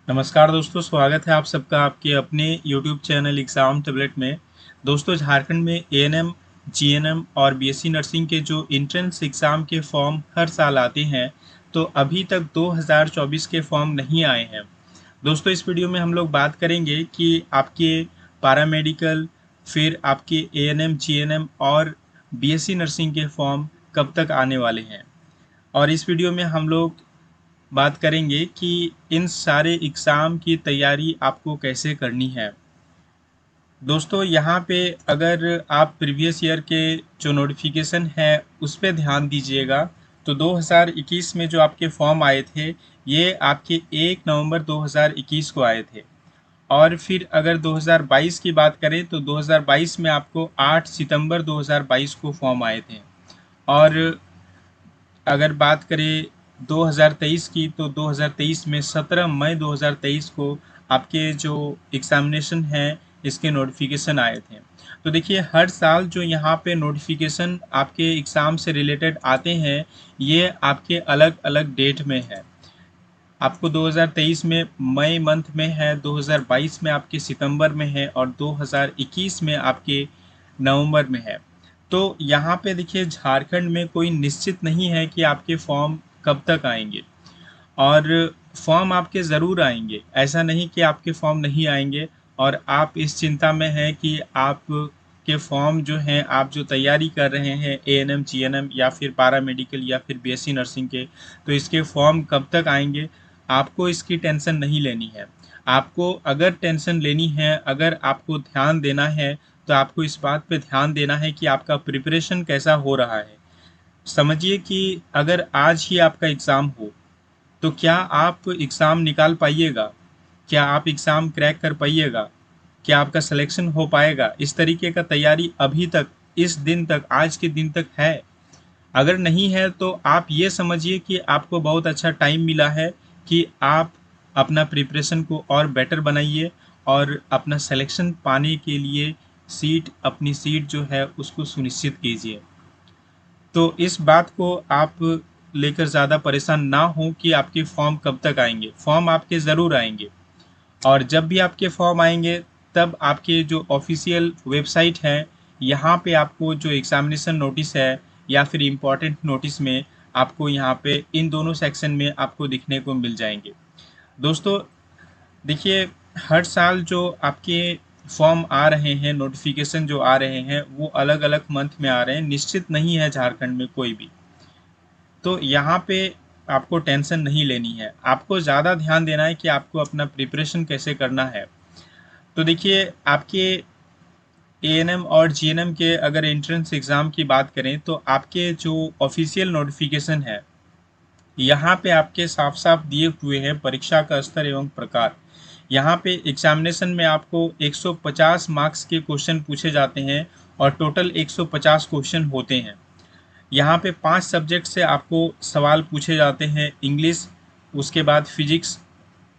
नमस्कार दोस्तों, स्वागत है आप सबका आपके अपने YouTube चैनल एग्ज़ाम टैबलेट में। दोस्तों, झारखंड में एएनएम, जीएनएम और बीएससी नर्सिंग के जो एंट्रेंस एग्ज़ाम के फॉर्म हर साल आते हैं, तो अभी तक 2024 के फॉर्म नहीं आए हैं। दोस्तों, इस वीडियो में हम लोग बात करेंगे कि आपके पैरामेडिकल, फिर आपके एएनएम, जीएनएम और बीएससी नर्सिंग के फॉर्म कब तक आने वाले हैं। और इस वीडियो में हम लोग बात करेंगे कि इन सारे एग्ज़ाम की तैयारी आपको कैसे करनी है। दोस्तों, यहाँ पे अगर आप प्रीवियस ईयर के जो नोटिफिकेशन है उस पे ध्यान दीजिएगा, तो 2021 में जो आपके फॉर्म आए थे, ये आपके 1 नवंबर 2021 को आए थे। और फिर अगर 2022 की बात करें तो 2022 में आपको 8 सितंबर 2022 को फॉर्म आए थे। और अगर बात करें 2023 की, तो 2023 में 17 मई 2023 को आपके जो एग्ज़ामिनेशन हैं इसके नोटिफिकेशन आए थे। तो देखिए, हर साल जो यहाँ पे नोटिफिकेशन आपके एग्ज़ाम से रिलेटेड आते हैं, ये आपके अलग अलग डेट में है। आपको 2023 में मई मंथ में है, 2022 में आपके सितंबर में है और 2021 में आपके नवंबर में है। तो यहाँ पे देखिए, झारखंड में कोई निश्चित नहीं है कि आपके फॉर्म कब तक आएंगे। और फॉर्म आपके ज़रूर आएंगे, ऐसा नहीं कि आपके फॉर्म नहीं आएंगे। और आप इस चिंता में हैं कि आप के फॉर्म जो हैं, आप जो तैयारी कर रहे हैं एएनएम, जीएनएम या फिर पैरामेडिकल या फिर बीएससी नर्सिंग के, तो इसके फॉर्म कब तक आएंगे। आपको इसकी टेंशन नहीं लेनी है। आपको अगर टेंशन लेनी है, अगर आपको ध्यान देना है, तो आपको इस बात पे ध्यान देना है कि आपका प्रिपरेशन कैसा हो रहा है। समझिए कि अगर आज ही आपका एग्ज़ाम हो, तो क्या आप एग्ज़ाम निकाल पाइएगा? क्या आप एग्ज़ाम क्रैक कर पाइएगा? क्या आपका सिलेक्शन हो पाएगा? इस तरीके का तैयारी अभी तक, इस दिन तक, आज के दिन तक है? अगर नहीं है तो आप ये समझिए कि आपको बहुत अच्छा टाइम मिला है कि आप अपना प्रिपरेशन को और बेटर बनाइए और अपना सिलेक्शन पाने के लिए अपनी सीट जो है उसको सुनिश्चित कीजिए। तो इस बात को आप लेकर ज़्यादा परेशान ना हो कि आपके फॉर्म कब तक आएंगे। फॉर्म आपके ज़रूर आएंगे। और जब भी आपके फॉर्म आएंगे, तब आपके जो ऑफिशियल वेबसाइट है, यहाँ पे आपको जो एग्ज़ामिनेशन नोटिस है या फिर इम्पोर्टेंट नोटिस में, आपको यहाँ पे इन दोनों सेक्शन में आपको दिखने को मिल जाएंगे। दोस्तों, देखिए, हर साल जो आपके फॉर्म आ रहे हैं, नोटिफिकेशन जो आ रहे हैं, वो अलग अलग मंथ में आ रहे हैं, निश्चित नहीं है झारखंड में कोई भी। तो यहाँ पे आपको टेंशन नहीं लेनी है। आपको ज़्यादा ध्यान देना है कि आपको अपना प्रिपरेशन कैसे करना है। तो देखिए, आपके एएनएम और जीएनएम के अगर एंट्रेंस एग्ज़ाम की बात करें, तो आपके जो ऑफिशियल नोटिफिकेशन है, यहाँ पे आपके साफ साफ दिए हुए हैं परीक्षा का स्तर एवं प्रकार। यहाँ पे एग्जामिनेशन में आपको 150 मार्क्स के क्वेश्चन पूछे जाते हैं और टोटल 150 क्वेश्चन होते हैं। यहाँ पे 5 सब्जेक्ट से आपको सवाल पूछे जाते हैं। इंग्लिश, उसके बाद फिजिक्स,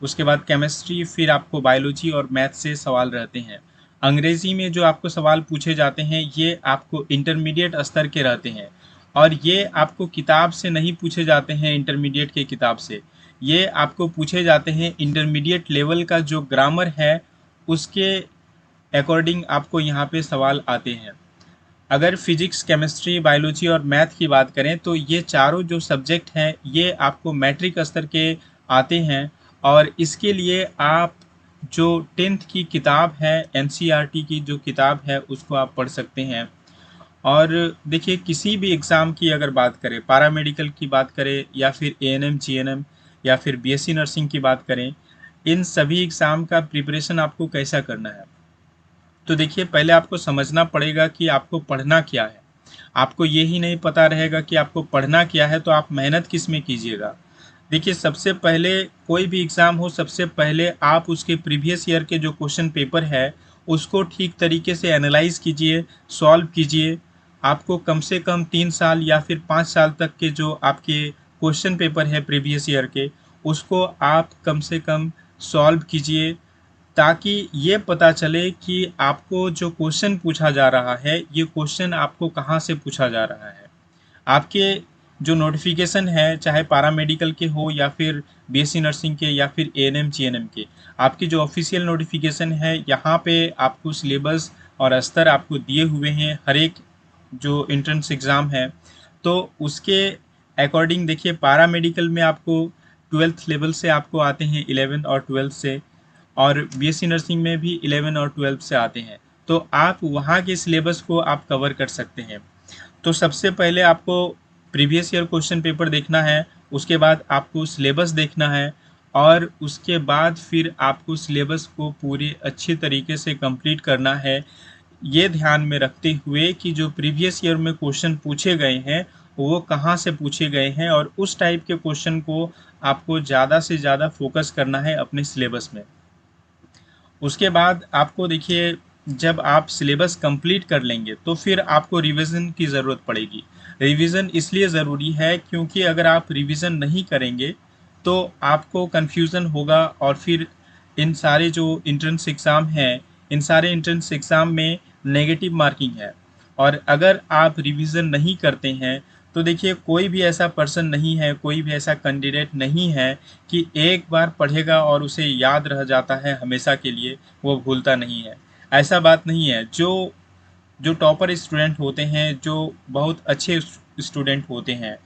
उसके बाद केमिस्ट्री, फिर आपको बायोलॉजी और मैथ से सवाल रहते हैं। अंग्रेज़ी में जो आपको सवाल पूछे जाते हैं, ये आपको इंटरमीडिएट स्तर के रहते हैं। और ये आपको किताब से नहीं पूछे जाते हैं, इंटरमीडिएट के किताब से। ये आपको पूछे जाते हैं इंटरमीडिएट लेवल का जो ग्रामर है, उसके अकॉर्डिंग आपको यहाँ पे सवाल आते हैं। अगर फिजिक्स, केमिस्ट्री, बायोलॉजी और मैथ की बात करें, तो ये चारों जो सब्जेक्ट हैं, ये आपको मैट्रिक स्तर के आते हैं। और इसके लिए आप जो 10th की किताब है, एनसीईआरटी की जो किताब है, उसको आप पढ़ सकते हैं। और देखिए, किसी भी एग्ज़ाम की अगर बात करें, पैरामेडिकल की बात करें या फिर एएनएम, जीएनएम या फिर बीएससी नर्सिंग की बात करें, इन सभी एग्ज़ाम का प्रिपरेशन आपको कैसा करना है। तो देखिए, पहले आपको समझना पड़ेगा कि आपको पढ़ना क्या है। आपको ये ही नहीं पता रहेगा कि आपको पढ़ना क्या है, तो आप मेहनत किस में कीजिएगा। देखिए, सबसे पहले कोई भी एग्ज़ाम हो, सबसे पहले आप उसके प्रीवियस ईयर के जो क्वेश्चन पेपर है, उसको ठीक तरीके से एनालाइज कीजिए, सॉल्व कीजिए। आपको कम से कम 3 साल या फिर 5 साल तक के जो आपके क्वेश्चन पेपर है प्रीवियस ईयर के, उसको आप कम से कम सॉल्व कीजिए, ताकि ये पता चले कि आपको जो क्वेश्चन पूछा जा रहा है, ये क्वेश्चन आपको कहाँ से पूछा जा रहा है। आपके जो नोटिफिकेशन है, चाहे पैरामेडिकल के हो या फिर बीएससी नर्सिंग के या फिर एएनएम जीएनएम के, आपकी जो ऑफिशियल नोटिफिकेशन है यहाँ पे आपको सिलेबस और स्तर आपको दिए हुए हैं हर एक जो एंट्रेंस एग्ज़ाम है। तो उसके अकॉर्डिंग देखिए, पैरामेडिकल में आपको 12th लेवल से आपको आते हैं, 11 और 12 से, और बीएससी नर्सिंग में भी 11 और 12 से आते हैं। तो आप वहाँ के सिलेबस को आप कवर कर सकते हैं। तो सबसे पहले आपको प्रीवियस ईयर क्वेश्चन पेपर देखना है, उसके बाद आपको सिलेबस देखना है, और उसके बाद फिर आपको सिलेबस को पूरे अच्छे तरीके से कंप्लीट करना है, ये ध्यान में रखते हुए कि जो प्रीवियस ईयर में क्वेश्चन पूछे गए हैं वो कहाँ से पूछे गए हैं, और उस टाइप के क्वेश्चन को आपको ज़्यादा से ज़्यादा फोकस करना है अपने सिलेबस में। उसके बाद आपको देखिए, जब आप सिलेबस कंप्लीट कर लेंगे तो फिर आपको रिवीजन की ज़रूरत पड़ेगी। रिवीजन इसलिए ज़रूरी है क्योंकि अगर आप रिवीजन नहीं करेंगे तो आपको कन्फ्यूज़न होगा, और फिर इन सारे जो एंट्रेंस एग्ज़ाम हैं, इन सारे एंट्रेंस एग्ज़ाम में नेगेटिव मार्किंग है। और अगर आप रिवीजन नहीं करते हैं तो देखिए, कोई भी ऐसा पर्सन नहीं है, कोई भी ऐसा कैंडिडेट नहीं है कि एक बार पढ़ेगा और उसे याद रह जाता है हमेशा के लिए, वो भूलता नहीं है। ऐसा बात नहीं है। जो जो टॉपर स्टूडेंट होते हैं, जो बहुत अच्छे स्टूडेंट होते हैं,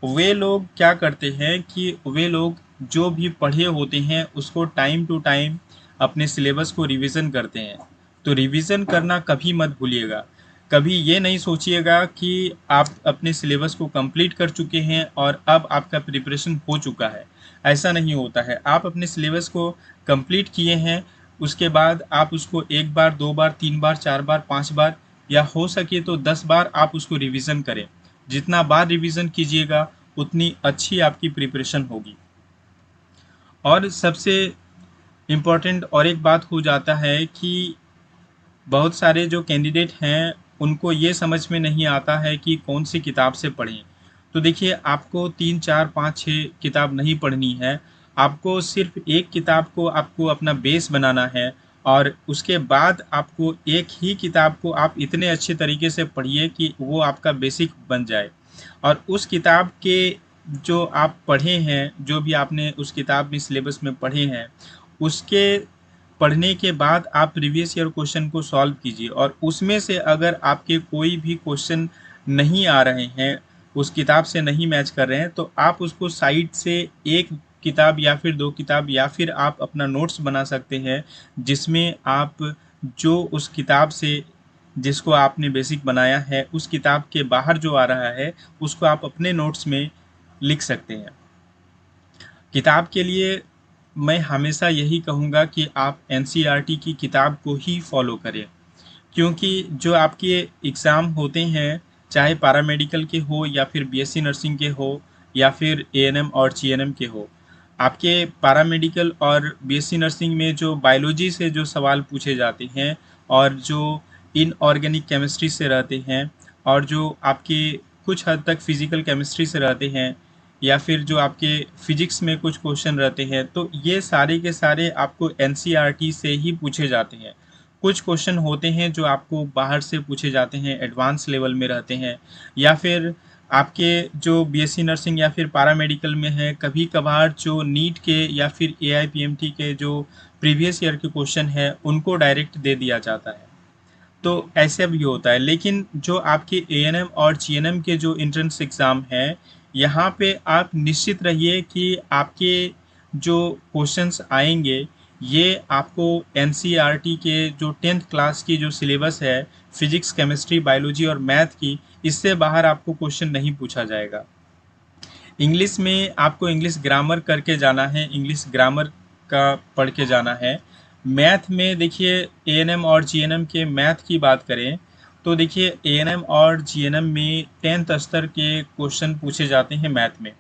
वे लोग क्या करते हैं कि वे लोग जो भी पढ़े होते हैं उसको टाइम टू टाइम अपने सिलेबस को रिवीजन करते हैं। तो रिवीजन करना कभी मत भूलिएगा। कभी ये नहीं सोचिएगा कि आप अपने सिलेबस को कंप्लीट कर चुके हैं और अब आपका प्रिपरेशन हो चुका है। ऐसा नहीं होता है। आप अपने सिलेबस को कंप्लीट किए हैं, उसके बाद आप उसको एक बार, दो बार, तीन बार, चार बार, पांच बार, या हो सके तो 10 बार आप उसको रिवीजन करें। जितना बार रिवीजन कीजिएगा उतनी अच्छी आपकी प्रिपरेशन होगी। और सबसे इम्पोर्टेंट और एक बात हो जाता है कि बहुत सारे जो कैंडिडेट हैं उनको ये समझ में नहीं आता है कि कौन सी किताब से पढ़ें। तो देखिए, आपको 3, 4, 5, 6 किताब नहीं पढ़नी है। आपको सिर्फ एक किताब को आपको अपना बेस बनाना है, और उसके बाद आपको एक ही किताब को आप इतने अच्छे तरीके से पढ़िए कि वो आपका बेसिक बन जाए। और उस किताब के जो आप पढ़े हैं, जो भी आपने उस किताब में सिलेबस में पढ़े हैं, उसके पढ़ने के बाद आप प्रीवियस ईयर क्वेश्चन को सॉल्व कीजिए, और उसमें से अगर आपके कोई भी क्वेश्चन नहीं आ रहे हैं, उस किताब से नहीं मैच कर रहे हैं, तो आप उसको साइड से एक किताब या फिर दो किताब या फिर आप अपना नोट्स बना सकते हैं, जिसमें आप जो उस किताब से जिसको आपने बेसिक बनाया है, उस किताब के बाहर जो आ रहा है उसको आप अपने नोट्स में लिख सकते हैं। किताब के लिए मैं हमेशा यही कहूँगा कि आप एनसीईआरटी की किताब को ही फॉलो करें, क्योंकि जो आपके एग्ज़ाम होते हैं, चाहे पैरामेडिकल के हो या फिर बीएससी नर्सिंग के हो या फिर एएनएम और जीएनएम के हो, आपके पैरामेडिकल और बीएससी नर्सिंग में जो बायोलॉजी से जो सवाल पूछे जाते हैं, और जो इनऑर्गेनिक केमिस्ट्री से रहते हैं, और जो आपके कुछ हद तक फिजिकल केमिस्ट्री से रहते हैं, या फिर जो आपके फिजिक्स में कुछ क्वेश्चन रहते हैं, तो ये सारे के सारे आपको एनसीईआरटी से ही पूछे जाते हैं। कुछ क्वेश्चन होते हैं जो आपको बाहर से पूछे जाते हैं, एडवांस लेवल में रहते हैं, या फिर आपके जो बीएससी नर्सिंग या फिर पैरामेडिकल में है, कभी कभार जो नीट के या फिर एआईपीएमटी के जो प्रीवियस ईयर के क्वेश्चन है उनको डायरेक्ट दे दिया जाता है। तो ऐसे भी होता है। लेकिन जो आपके एएनएम और जीएनएम के जो एंट्रेंस एग्ज़ाम हैं, यहाँ पे आप निश्चित रहिए कि आपके जो क्वेश्चंस आएंगे, ये आपको एनसीईआरटी के जो 10th क्लास की जो सिलेबस है, फिजिक्स, केमिस्ट्री, बायोलॉजी और मैथ की, इससे बाहर आपको क्वेश्चन नहीं पूछा जाएगा। इंग्लिश में आपको इंग्लिश ग्रामर करके जाना है, इंग्लिश ग्रामर का पढ़ के जाना है। मैथ में देखिए, एएनएम और जीएनएम के मैथ की बात करें तो देखिए, एएनएम और जीएनएम में 10th स्तर के क्वेश्चन पूछे जाते हैं मैथ में।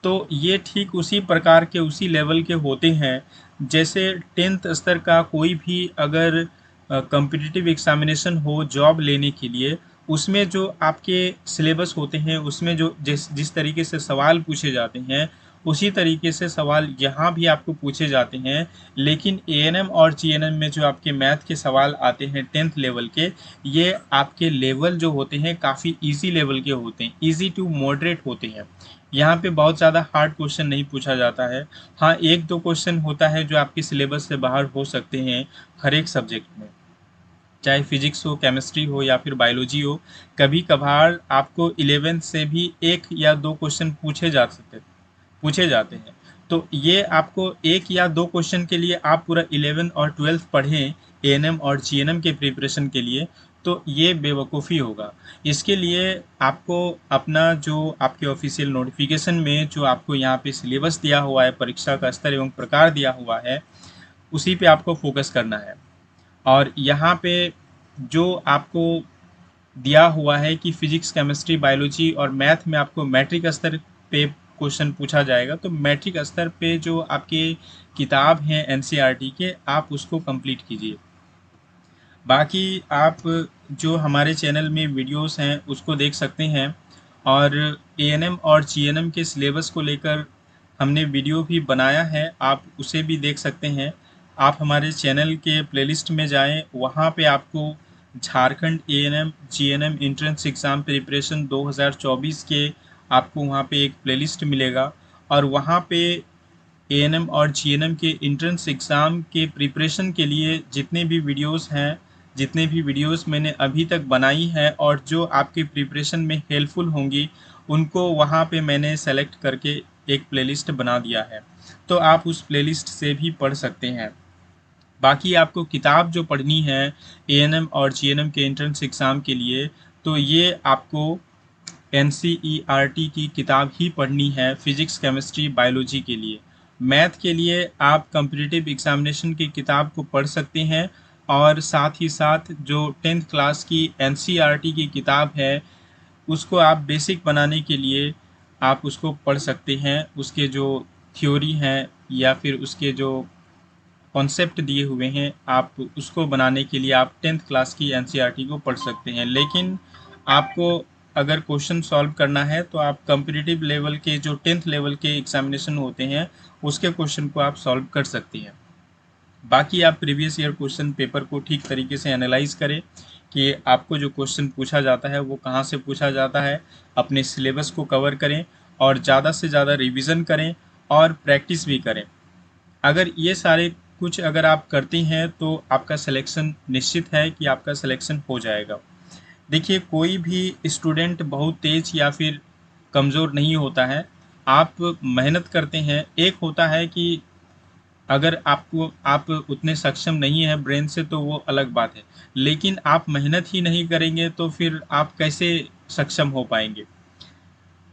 तो ये ठीक उसी प्रकार के, उसी लेवल के होते हैं जैसे 10th स्तर का कोई भी अगर कॉम्पिटिटिव एग्जामिनेशन हो जॉब लेने के लिए, उसमें जो आपके सिलेबस होते हैं, उसमें जो जिस जिस तरीके से सवाल पूछे जाते हैं, उसी तरीके से सवाल यहाँ भी आपको पूछे जाते हैं। लेकिन एएनएम और जीएनएम में जो आपके मैथ के सवाल आते हैं 10th लेवल के, ये आपके लेवल जो होते हैं काफ़ी इजी लेवल के होते हैं, इजी टू मॉडरेट होते हैं। यहाँ पे बहुत ज़्यादा हार्ड क्वेश्चन नहीं पूछा जाता है। हाँ, एक दो क्वेश्चन होता है जो आपके सिलेबस से बाहर हो सकते हैं हर एक सब्जेक्ट में, चाहे फिजिक्स हो, केमिस्ट्री हो या फिर बायोलॉजी हो। कभी कभार आपको 11th से भी एक या दो क्वेश्चन पूछे जाते हैं। तो ये आपको एक या दो क्वेश्चन के लिए आप पूरा 11 और 12 पढ़ें एएनएम और जीएनएम के प्रिपरेशन के लिए, तो ये बेवकूफ़ी होगा। इसके लिए आपको अपना जो आपके ऑफिशियल नोटिफिकेशन में जो आपको यहाँ पे सिलेबस दिया हुआ है, परीक्षा का स्तर एवं प्रकार दिया हुआ है, उसी पे आपको फोकस करना है। और यहाँ पे जो आपको दिया हुआ है कि फिजिक्स, केमिस्ट्री, बायोलॉजी और मैथ में आपको मैट्रिक स्तर पे क्वेश्चन पूछा जाएगा, तो मैट्रिक स्तर पे जो आपके किताब हैं एनसीईआरटी के, आप उसको कंप्लीट कीजिए। बाकी आप जो हमारे चैनल में वीडियोस हैं उसको देख सकते हैं, और एएनएम और जीएनएम के सिलेबस को लेकर हमने वीडियो भी बनाया है, आप उसे भी देख सकते हैं। आप हमारे चैनल के प्लेलिस्ट में जाएं, वहाँ पे आपको Jharkhand ANM GNM entrance exam preparation 2024 के आपको वहाँ पे एक प्लेलिस्ट मिलेगा, और वहाँ पे एएनएम और जीएनएम के एंट्रेंस एग्ज़ाम के प्रिपरेशन के लिए जितने भी वीडियोस हैं, जितने भी वीडियोस मैंने अभी तक बनाई हैं और जो आपके प्रिपरेशन में हेल्पफुल होंगी, उनको वहाँ पे मैंने सेलेक्ट करके एक प्लेलिस्ट बना दिया है, तो आप उस प्लेलिस्ट से भी पढ़ सकते हैं। बाकी आपको किताब जो पढ़नी है एएनएम और जीएनएम के एंट्रेंस एग्ज़ाम के लिए, तो ये आपको एनसीईआरटी की किताब ही पढ़नी है फिजिक्स, केमिस्ट्री, बायोलॉजी के लिए। मैथ के लिए आप कॉम्पिटिटिव एग्जामिनेशन की किताब को पढ़ सकते हैं, और साथ ही साथ जो 10th क्लास की एनसीईआरटी की किताब है, उसको आप बेसिक बनाने के लिए आप उसको पढ़ सकते हैं। उसके जो थ्योरी हैं या फिर उसके जो कॉन्सेप्ट दिए हुए हैं, आप उसको बनाने के लिए आप 10th क्लास की एनसीईआरटी को पढ़ सकते हैं। लेकिन आपको अगर क्वेश्चन सॉल्व करना है तो आप कॉम्पिटिटिव लेवल के जो 10th लेवल के एग्जामिनेशन होते हैं उसके क्वेश्चन को आप सॉल्व कर सकते हैं। बाकी आप प्रीवियस ईयर क्वेश्चन पेपर को ठीक तरीके से एनालाइज करें कि आपको जो क्वेश्चन पूछा जाता है वो कहाँ से पूछा जाता है, अपने सिलेबस को कवर करें और ज़्यादा से ज़्यादा रिवीजन करें और प्रैक्टिस भी करें। अगर ये सारे कुछ अगर आप करती हैं तो आपका सिलेक्शन निश्चित है कि आपका सिलेक्शन हो जाएगा। देखिए, कोई भी स्टूडेंट बहुत तेज या फिर कमज़ोर नहीं होता है। आप मेहनत करते हैं, एक होता है कि अगर आप उतने सक्षम नहीं हैं ब्रेन से तो वो अलग बात है, लेकिन आप मेहनत ही नहीं करेंगे तो फिर आप कैसे सक्षम हो पाएंगे।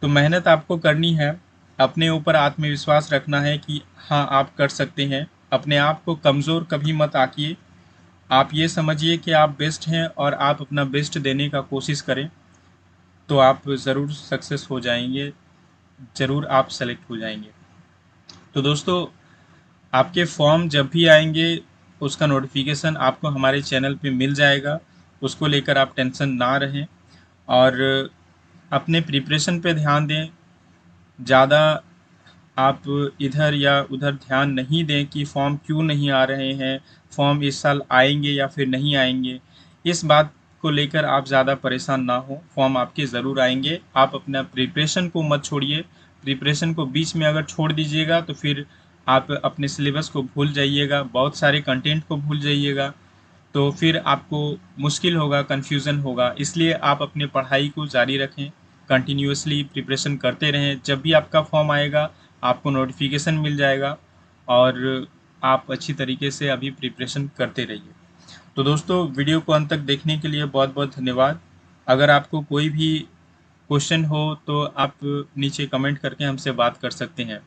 तो मेहनत आपको करनी है, अपने ऊपर आत्मविश्वास रखना है कि हाँ आप कर सकते हैं। अपने आप को कमज़ोर कभी मत आंकिए, आप ये समझिए कि आप बेस्ट हैं और आप अपना बेस्ट देने का कोशिश करें, तो आप ज़रूर सक्सेस हो जाएंगे, ज़रूर आप सेलेक्ट हो जाएंगे। तो दोस्तों, आपके फॉर्म जब भी आएंगे उसका नोटिफिकेशन आपको हमारे चैनल पे मिल जाएगा, उसको लेकर आप टेंशन ना रहें और अपने प्रिपरेशन पे ध्यान दें। ज़्यादा आप इधर या उधर ध्यान नहीं दें कि फॉर्म क्यों नहीं आ रहे हैं, फॉर्म इस साल आएंगे या फिर नहीं आएंगे। इस बात को लेकर आप ज़्यादा परेशान ना हो, फॉर्म आपके ज़रूर आएंगे। आप अपना प्रिपरेशन को मत छोड़िए, प्रिपरेशन को बीच में अगर छोड़ दीजिएगा तो फिर आप अपने सिलेबस को भूल जाइएगा, बहुत सारे कंटेंट को भूल जाइएगा, तो फिर आपको मुश्किल होगा, कन्फ्यूज़न होगा। इसलिए आप अपने पढ़ाई को जारी रखें, कंटिन्यूअसली प्रिपरेशन करते रहें। जब भी आपका फॉर्म आएगा आपको नोटिफिकेशन मिल जाएगा और आप अच्छी तरीके से अभी प्रिपरेशन करते रहिए। तो दोस्तों, वीडियो को अंत तक देखने के लिए बहुत बहुत धन्यवाद। अगर आपको कोई भी क्वेश्चन हो तो आप नीचे कमेंट करके हमसे बात कर सकते हैं।